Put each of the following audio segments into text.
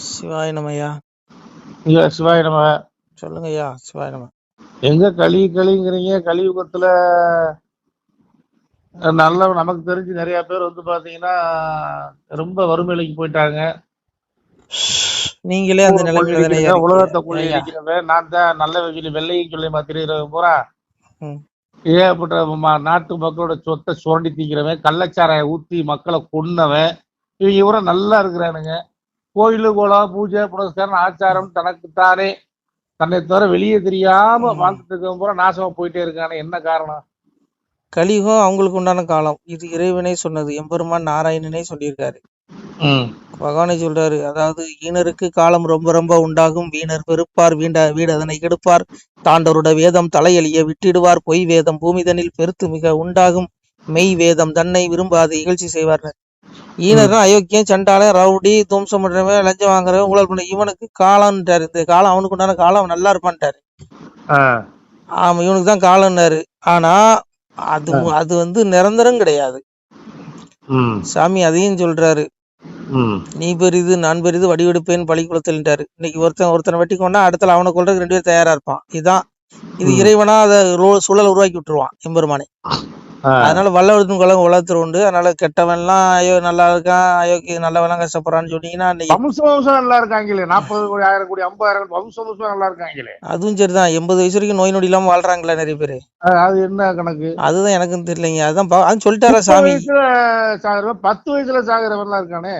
சிவாய நமயா. ஐயா சிவாய நம. சொல்லுங்க ஐயா. சிவாய நம. எங்க கலிங்கிறீங்க? கலியுகத்துல நல்ல நமக்கு தெரிஞ்சு நிறைய பேர் வந்து பாத்தீங்கன்னா ரொம்ப வறுமையிலைக்கு போயிட்டாங்க. நீங்களே அந்த நிலைமையில தானே கொள்ளையடிக்கிறவன், உலகத்தை ஐயா. கொள்ளையடிக்கிறவன், நான் தான் நல்ல வகையில் வெள்ளையும் சொல்லி மாத்திருக்கிறவன் பூரா ம். ஏகப்பட்ட நாட்டு மக்களோட சொத்தை சுரண்டி தீக்கிறவன், கள்ளச்சாராய ஊத்தி மக்களை கொன்னவன், இவங்க பூரா நல்லா இருக்கிறானுங்க. கோயிலு கோலம் பூஜை புனஸ்காரம் ஆச்சாரம் தனக்குத்தானே தன்னை தவிர வெளியே தெரியாம வாழ்ந்துட்டு இருக்கவன் பூரா நாசமா போயிட்டே இருக்கானே. என்ன காரணம்? கலியுகம் அவங்களுக்கு உண்டான காலம். இது இறைவனே சொன்னது. எம்பெருமான் நாராயணனே சொல்லியிருக்காரு. பகவானே சொல்றாரு, அதாவது ஈனருக்கு காலம் ரொம்ப ரொம்ப உண்டாகும், வீணர் வெறுப்பார், வீடதனை கெடுப்பார், தாண்டவருட வேதம் தலையெளிய விட்டிடுவார், பொய் வேதம் பூமிதனில் பெருத்து மிக உண்டாகும், மெய் வேதம் தன்னை விரும்பாது இகழ்ச்சி செய்வார்னர். ஈனர்னா அயோக்கியம், சண்டாளன், ரவுடி, துவம்சம் பண்றவன், லஞ்சம் வாங்குறவன், ஊழல் பண்ண இவனுக்கு காலம்ன்றாரு. இந்த காலம் அவனுக்கு உண்டான காலம், அவன் நல்லா இருப்பான்ட்டாரு. ஆமா, இவனுக்கு தான் காலம்னாரு. ஆனா அது வந்து நிரந்தரம் கிடையாது. சாமி அதையும் சொல்றாரு. நீ பெரிது நான் பெரிது வடிவெடுப்பேன் பழிக்குளத்தில்ட்டாரு. இன்னைக்கு ஒருத்தனை வெட்டி கொண்டா அடுத்த அவனை கொள்றதுக்கு 2 பேர் தயாரா இருப்பான். இது இறைவனா அதை சூழல் உருவாக்கி விட்டுருவான் எம்பெருமானே. அதனால வல்லவர்க்கும் குலம் உலகத்துல உண்டு. அதனால கெட்டவன்லாம் ஐயோ நல்லா இருக்கான், அயோக்கிய நல்லவெல்லாம் கஷ்டப்படுறான்னு சொன்னீங்கன்னா நல்லா இருக்காங்களே. 40 கோடி 1000 கோடி 50,000 வம்சம் நல்லா இருக்காங்களே. அதுவும் சரிதான். 80 வயசு வரைக்கும் நோய் நொடி இல்லாம வாழ்றாங்களா நிறைய பேரு. அது என்ன கணக்கு? அதுதான் எனக்கும் தெரியலைங்க. அதான் சொல்லிட்டாரா சாமி. 10 வயசுல சாகுறவன்லாம் இருக்கானே.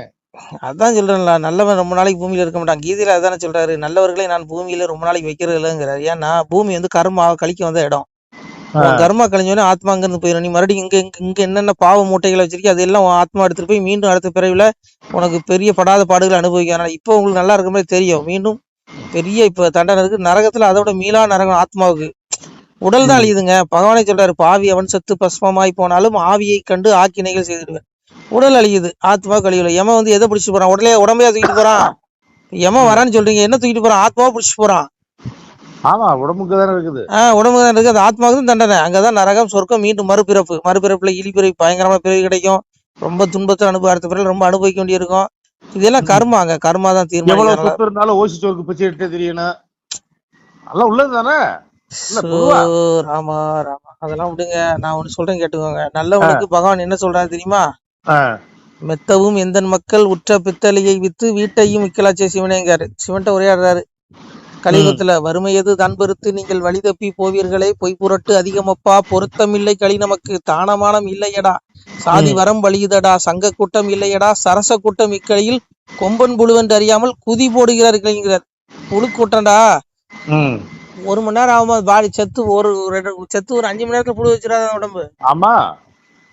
அதான் சொல்றேன்ல, நல்லவன் ரொம்ப நாளைக்கு பூமியில இருக்க மாட்டான். கீதையில அதானே சொல்றாரு, நல்லவர்களை நான் பூமியில ரொம்ப நாளைக்கு வைக்கிறது இல்லைங்கிறாரு. ஏன்னா பூமி வந்து கர்மா கழிக்க வந்த இடம். கர்மா கழிஞ்சோடனே ஆத்மா அங்க இருந்து போயிடும். நீ மறுபடியும் இங்க என்னென்ன பாவ மூட்டைகளை வச்சிருக்கீங்க அதெல்லாம் ஆத்மா எடுத்துட்டு போய் மீண்டும் அடுத்த பிறவில உனக்கு பெரிய படாத பாடுகளை அனுபவிக்க. இப்போ உங்களுக்கு நல்லா இருக்க மாதிரி தெரியும். மீண்டும் பெரிய இப்ப தண்டனை இருக்கு நரகத்துல. அதோட மீளா நரகம் ஆத்மாவுக்கு. உடல் தான் அழியுதுங்க. பகவானே சொல்றாரு, பாவி அவன் சத்து பஸ்மமாய் போனாலும் ஆவியை கண்டு ஆக்கினைகள் செய்திருவேன். உடல் அழியுது, ஆத்மா கழிவுல. யமன் வந்து எதை பிடிச்சிட்டு போறான்? உடம்பையா தூக்கிட்டு போறான். யமன் வரான்னு சொல்றீங்க, என்ன தூக்கிட்டு போறான்? ஆத்மாவை பிடிச்சிட்டு போறான். ஆமா, உடம்புக்கு தானே இருக்குது. உடம்புக்கு தான் இருக்குது. அது ஆத்மாவுக்கு தான் தண்டனை. அங்கதான் நரகம், சொர்க்கம், மீண்டும் மறுபிறப்புல இழிபிறவி, பயங்கரமா பிறவி கிடைக்கும். ரொம்ப துன்பத்தை அடுத்த பிறகு ரொம்ப அனுபவிக்க வேண்டியிருக்கும். இதெல்லாம் கர்மா. அங்க கர்மா தான் தீர்மானம். இருந்தாலும் ஓசி சோருக்கு பிச்சை எடுத்தே தெரியணும். அதெல்லாம் உள்ளது தானே. ராமா ராமா, அதெல்லாம் விடுங்க. நான் ஒண்ணு சொல்றேன் கேட்டுக்கோங்க. நல்லவனுக்கு பகவான் என்ன சொல்றாரு தெரியுமா? மெத்தவும் எந்த மக்கள் உற்ற பித்தளையை வித்து வீட்டையும் விக்கலாச்சே சிவனேங்காரு. சிவன்ட்ட உரையாடுறாரு. கலியுகத்துல வறுமையது தான் பெருத்து நீங்கள் வழி தப்பி போவீர்களே, பொய் புரட்டு அதிகமப்பா, பொருத்தமில்லை களி நமக்கு, தானமானம் இல்லையடா, சாதி வரம் வழியுதடா, சங்க கூட்டம் இல்லையடா, சரச கூட்டம் இக்கலையில் கொம்பன் புழுவென்று அறியாமல் குதி போடுகிறார்கள். புழு கூட்டம்டா. 1 மணி நேரம் ஆகும்போது பாடி செத்து ஒரு 5 மணி நேரத்துல புழு வச்சிடாத உடம்பு. ஆமா.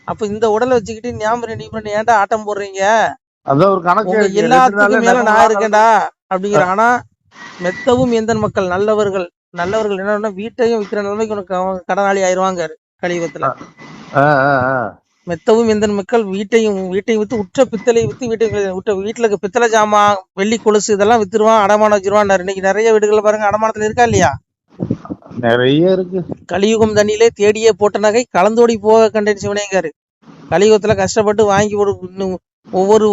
அப்ப இந்த உடலை வச்சுக்கிட்டு ஞாபகம் ஏன்டா ஆட்டம் போடுறீங்க? எல்லாத்துக்கும் மேல நான் இருக்கேன்டா அப்படிங்கிற. ஆனா மெத்தவும் எந்த மக்கள் நல்லவர்கள் என்னன்னா வீட்டையும் விற்கிற நிலைமைக்கு உனக்கு கடனாளி ஆயிடுவாங்க கலியுகத்துல. மெத்தவும் எந்த மக்கள் வீட்டையும் வித்து உற்ற பித்தளை வித்து வீட்டுல இருக்க பித்தளை ஜாமான், வெள்ளி கொலுசு இதெல்லாம் வித்துருவான், அடமானம் வச்சிருவான். இன்னைக்கு நிறைய வீடுகளை பாருங்க அடமானத்துல இருக்கா இல்லையா? நிறைய இருக்கு. கலியுகம் தண்ணியிலே தேடியே போட்ட நகை கலந்தோடி போக கண்டேன் சிவனேங்காரு. கலியுகத்துல கஷ்டப்பட்டு வாங்கி ஒவ்வொரு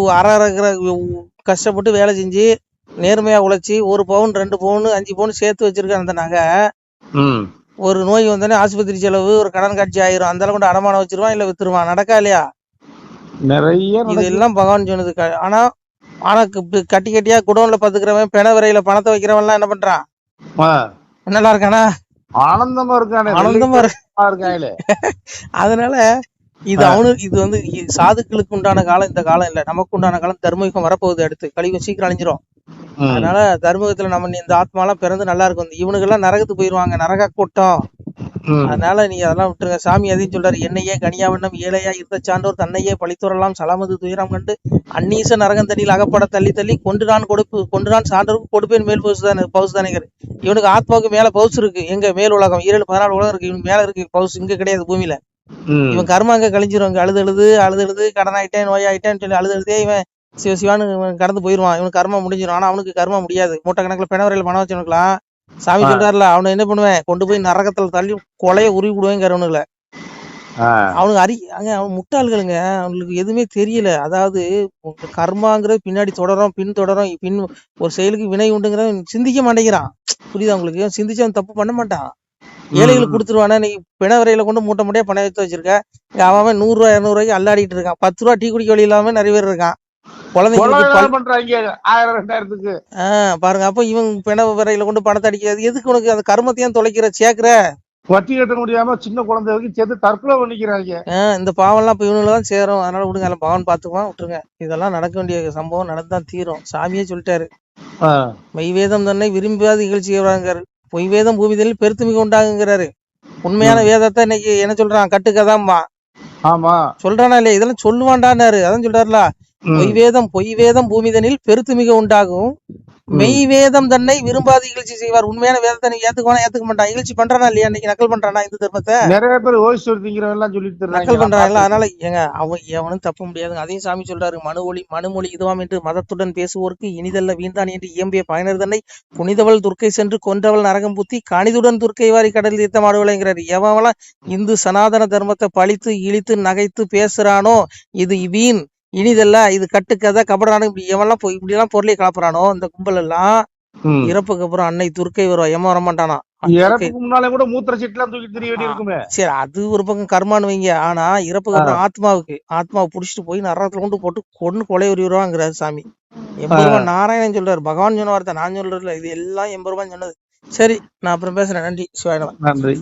கஷ்டப்பட்டு வேலை செஞ்சு நேர்மையா உழைச்சி 1 பவுன் 2 பவுன் 5 பவுன் சேர்த்து வச்சிருக்க அந்த நகை ஒரு நோய் வந்தோடனே ஆஸ்பத்திரி செலவு, ஒரு கடன் காட்சி ஆயிரும். அந்த அளவுக்கு அடமானம் வச்சிருவான், இல்ல வித்துருவான். நடக்கா இல்லையா? நிறைய இதெல்லாம் பகவான் சொன்னது. ஆனா கட்டியா குடோன்ல பத்துக்கிறவன், பெண விரையில பணத்தை வைக்கிறவன் எல்லாம் என்ன பண்றான்? நல்லா இருக்கானா? ஆனந்தமா இருக்கானே. அதனால இது வந்து சாதுக்களுக்கு உண்டான காலம் இந்த காலம் இல்ல. நமக்கு உண்டான காலம் தர்மயுகம் வரப்போகுது. அடுத்து கலியுகம் சீக்கிரம் அழிஞ்சிரும். அதனால தர்மயுகத்துல நம்ம இந்த ஆத்மாலாம் பிறந்து நல்லா இருக்கும். இவனுக்கு எல்லாம் நரகத்துக்கு போயிருவாங்க, நரக கூட்டம். அதனால நீங்க அதெல்லாம் விட்டுருங்க. சாமி அதையும் சொல்றாரு, என்னையே கனியாவண்ணம் ஏழையா இருந்த சான்றோர் தன்னையே பழித்துறலாம் சலமது துயரம் கண்டு அந்நீச நரகம் தண்ணியில் அகப்பட தள்ளி கொண்டு நான் சான்றோருக்கு கொடுப்பேன் மேல் பவுசு தானேங்கிறது. இவனுக்கு ஆத்மாவுக்கு மேல பவுசு இருக்கு. எங்க மேல் உலகம் 7-14 உலகம் இருக்கு. இவனுக்கு மேல இருக்கு பவுசு, இங்க கிடையாது பூமியில. இவன் கர்மா அங்க கழிஞ்சிரும். அழுது கடன் ஆயிட்டேன், நோயாயிட்டேன்னு சொல்லி அழுதே இவன் சிவான்னு கடந்து போயிருவான். இவனுக்கு கர்மா முடிஞ்சிடும். ஆனா அவனுக்கு கர்மா முடியாது. மூட்டை கணக்குல பிணவரையில பணம் வச்சவனுக்குலாம் சாமி சொல்றாருல, அவனை என்ன பண்ணுவேன்? கொண்டு போய் நரகத்துல தள்ளி கொலைய உருவி விடுவேங்க. அவனுக்குல அவனுக்கு அவன் முட்டாள்களுங்க. அவங்களுக்கு எதுவுமே தெரியல. அதாவது உங்க கர்மாங்கிறது பின்னாடி தொடரும், பின் தொடரும், பின் ஒரு செயலுக்கு வினை உண்டுங்கிறத சிந்திக்க மாட்டேங்கிறான். புரியுதா உங்களுக்கு? சிந்திச்சு அவன் தப்பு பண்ண மாட்டான். ஏழைகளுக்கு கொடுத்துருவானா? நீ பிண வரையில கொண்டு மூட்டை மூட்டையா பணம் எடுத்து வச்சிருக்க. அவன் 100 ரூபாய் 200 ரூபாய்க்கு அல்லாடிட்டு இருக்கான். 10 ரூபா டீ குடிக்க வழி இல்லாம நிறைய பேர் இருக்கான். குழந்தைங்களுக்கு பண்றாங்க 1000 2000க்கு. பாருங்க. அப்ப இவன் பிண வரையில கொண்டு பணத்தை அடிக்கிறது எதுக்கு? உனக்கு அந்த கர்மத்தையும் தொலைக்கிற சேர்க்கிற வட்டி கட்ட முடியாம சின்ன குழந்தைக்கு சேர்த்து தற்கொலை பண்ணிக்கிறாங்க. இந்த பாவம்லாம் இப்ப இவனுக்குதான் சேரும். அதனால விடுங்க, எல்லாம் பகவான் பாத்துக்குவான், விட்டுருங்க. இதெல்லாம் நடக்க வேண்டிய சம்பவம் நடந்துதான் தீரும். சாமியே சொல்லிட்டாரு, மெய்வேதம் தன்னை விரும்பாத இகழ்ச்சிங்கிறாரு. பொய் வேதம் பூமிதலில் பெருத்துமிக உண்டாகுங்கிறாரு. உண்மையான வேதத்தை இன்னைக்கு என்ன சொல்றான்? கட்டுக்கதாம்மா. ஆமா சொல்றானா இல்லையா? இதெல்லாம் சொல்லுவான்டான்னாரு. அதான் சொல்றாருல, பொய் வேதம் பூமிதனில் பெருத்துமிக உண்டாகும், மெய் வேதம் தன்னை விரும்பாத இகழ்ச்சி செய்வார். உண்மையான வேதத்தை நீ ஏத்துக்குவானா? ஏத்துக்க மாட்டான். இகழ்ச்சி பண்றானா இல்லையா? இன்னைக்கு நக்கல் பண்றானா? இந்து தர்மத்தை நிறைய பேர் ஓய்ஸ்வரத்திங்கிறவெல்லாம் சொல்லிட்டு நக்கல் பண்றாங்கல்ல. அதனால அவன் எவனும் தப்ப முடியாதுங்க. அதையும் சாமி சொல்றாரு, மனுமொழி இதுவாம் என்று மதத்துடன் பேசுவோருக்கு இனிதல்ல வீண்தான் என்று இயம்பிய பயனர் தன்னை புனிதவள் துர்க்கை சென்று கொன்றவள் நரகம் புத்தி கணிதுடன் துர்க்கை வாரி கடல் தீர்த்தமாடுவலைங்கிறாரு. எவன்லாம் இந்து சனாதன தர்மத்தை பழித்து இழித்து நகைத்து பேசுறானோ இது வீண், இனிதல்ல, இது கட்டுக்கதை, கபடான, இப்படி எவெல்லாம் இப்படி எல்லாம் பொருளை கலப்புறானோ இந்த கும்பல் எல்லாம் இறப்புக்கு அப்புறம் அன்னை துர்க்கை வருவா. எம வரமாட்டானா? முன்னாலே கூட மூத்திர சீட்டுலாம் தூக்கி தெரிய வேண்டி இருக்குமே. சரி, அது ஒரு பக்கம் கர்மான்னு வைங்க. ஆனா இறப்புக்கு அப்புறம் ஆத்மாவை புடிச்சிட்டு போய் நரகத்துல கொண்டு போட்டு கொண்டு கொலை உருவாங்கிறாரு சாமி. எம்பெருமான் நாராயணன் சொல்றாரு. பகவான் சொன்ன வார்த்தை, நான் சொல்றதுல. இது எல்லாம் எம்பெருமான் சொன்னது. சரி, நான் அப்புறம் பேசுறேன். நன்றி. சிவாய நமः. நன்றி.